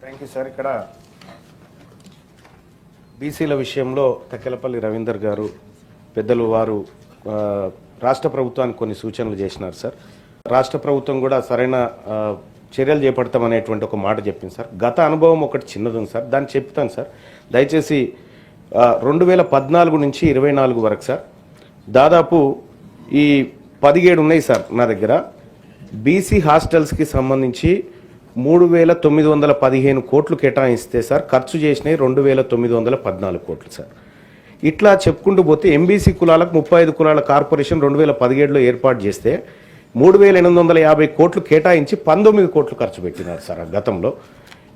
Thank you sir. ఇక్కడ బీసీల విషయంలో తక్కెలపల్లి రవీందర్ గారు పెద్దలు వారు రాష్ట్ర ప్రభుత్వానికి కొన్ని సూచనలు చేసినారు సార్. రాష్ట్ర ప్రభుత్వం కూడా సరైన చర్యలు చేపడతామనేటువంటి ఒక మాట చెప్పింది సార్. గత అనుభవం ఒకటి చిన్నది ఉంది సార్, దాన్ని చెప్తాను సార్. దయచేసి 2014 నుంచి 24 వరకు సార్ దాదాపు ఈ 17 ఉన్నాయి సార్ నా దగ్గర. బీసీ హాస్టల్స్కి సంబంధించి 3,915 కోట్లు కేటాయిస్తే సార్ ఖర్చు చేసినాయి 2,914 కోట్లు సార్. ఇట్లా చెప్పుకుంటూ పోతే ఎంబీసీ కులాలకు 35 కులాల కార్పొరేషన్ 2017లో ఏర్పాటు చేస్తే 3,850 కోట్లు కేటాయించి 19 కోట్లు ఖర్చు పెట్టినారు సార్ గతంలో.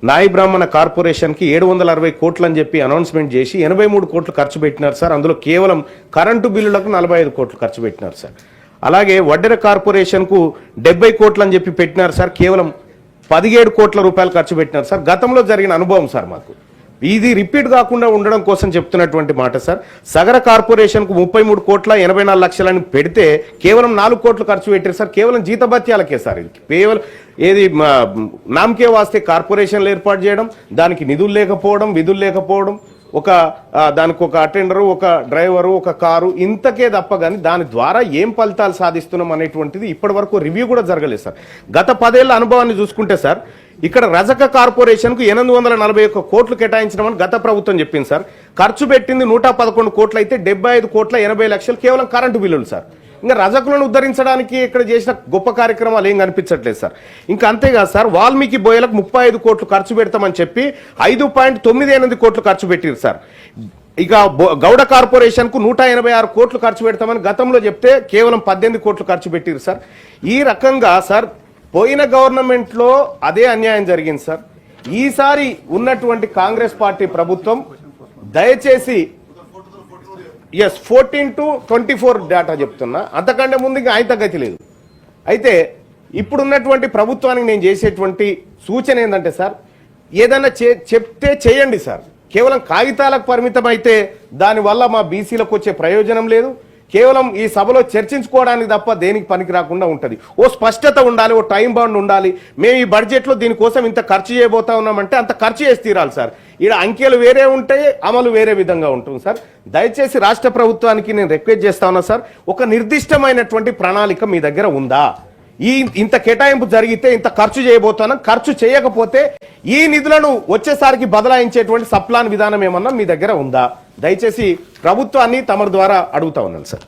నాయి బ్రాహ్మణ కార్పొరేషన్కి 760 కోట్లు అని చెప్పి అనౌన్స్మెంట్ చేసి 83 కోట్లు ఖర్చు పెట్టినారు సార్. అందులో కేవలం కరెంటు బిల్లులకు 45 కోట్లు ఖర్చు పెట్టినారు సార్. అలాగే వడ్డెర కార్పొరేషన్కు 70 కోట్లు అని చెప్పి పెట్టినారు సార్. కేవలం 17 కోట్ల రూపాయలు ఖర్చు పెట్టినారు సార్. గతంలో జరిగిన అనుభవం సార్ మాకు. ఇది రిపీట్ కాకుండా ఉండడం కోసం చెప్తున్నటువంటి మాట సార్. సగర కార్పొరేషన్కు 33 కోట్ల 84 లక్షలని పెడితే కేవలం 4 కోట్లు ఖర్చు పెట్టారు సార్. కేవలం జీతభత్యాలకే సార్. ఇది కేవలం ఏది నామకే వాస్తే కార్పొరేషన్లు ఏర్పాటు చేయడం, దానికి నిధులు లేకపోవడం, విధులు లేకపోవడం, దానికి ఒక అటెండరు, ఒక డ్రైవరు, ఒక కారు, ఇంతకే తప్ప కానీ దాని ద్వారా ఏం ఫలితాలు సాధిస్తున్నాం అనేటువంటిది ఇప్పటి వరకు రివ్యూ కూడా జరగలేదు సార్. గత 10 ఏళ్ల అనుభవాన్ని చూసుకుంటే సార్ ఇక్కడ రజక కార్పొరేషన్కు 841 కోట్లు కేటాయించడం గత ప్రభుత్వం చెప్పింది సార్. ఖర్చు పెట్టింది 111 కోట్లు అయితే 75 కోట్ల 80 లక్షలు కేవలం కరెంటు బిల్లులు సార్. ఇంకా రజకులను ఉద్ధరించడానికి ఇక్కడ చేసిన గొప్ప కార్యక్రమాలు ఏం కనిపించట్లేదు సార్. ఇంకా అంతేకాదు సార్, వాల్మీకి బోయలకు 35 కోట్లు ఖర్చు పెడతామని చెప్పి 5.98 కోట్లు ఖర్చు పెట్టారు సార్. ఇక గౌడ కార్పొరేషన్కు 186 కోట్లు ఖర్చు పెడతామని గతంలో చెప్తే కేవలం 18 కోట్లు ఖర్చు పెట్టారు సార్. ఈ రకంగా సార్ పోయిన గవర్నమెంట్లో అదే అన్యాయం జరిగింది సార్. ఈసారి ఉన్నటువంటి కాంగ్రెస్ పార్టీ ప్రభుత్వం దయచేసి 14 to 24 డేటా చెప్తున్నా, అంతకంటే ముందు ఇంకా ఆయన తగ్గతి లేదు. అయితే ఇప్పుడున్నటువంటి ప్రభుత్వానికి నేను చేసేటువంటి సూచన ఏంటంటే సార్, ఏదైనా చెప్తే చేయండి సార్. కేవలం కాగితాలకు పరిమితం అయితే దానివల్ల మా బీసీలకు వచ్చే ప్రయోజనం లేదు. కేవలం ఈ సభలో చర్చించుకోవడానికి తప్ప దేనికి పనికి రాకుండా ఉంటుంది. ఓ స్పష్టత ఉండాలి, ఓ టైం బాండ్ ఉండాలి. మేము ఈ బడ్జెట్లో దీనికోసం ఇంత ఖర్చు చేయబోతా ఉన్నామంటే అంత ఖర్చు చేసి తీరాలి సార్. ఇక్కడ అంకెలు వేరే ఉంటాయి, అమలు వేరే విధంగా ఉంటుంది సార్. దయచేసి రాష్ట్ర ప్రభుత్వానికి నేను రిక్వెస్ట్ చేస్తా ఉన్నా సార్, ఒక నిర్దిష్టమైనటువంటి ప్రణాళిక మీ దగ్గర ఉందా? ఇంత కేటాయింపు జరిగితే ఇంత ఖర్చు చేయబోతున్నా, ఖర్చు చేయకపోతే ఈ నిధులను వచ్చేసారికి బదలాయించేటువంటి సప్లాన్ విధానం ఏమన్నా మీ దగ్గర ఉందా? దయచేసి ప్రభుత్వాన్ని తమ ద్వారా అడుగుతా ఉన్నాను సార్.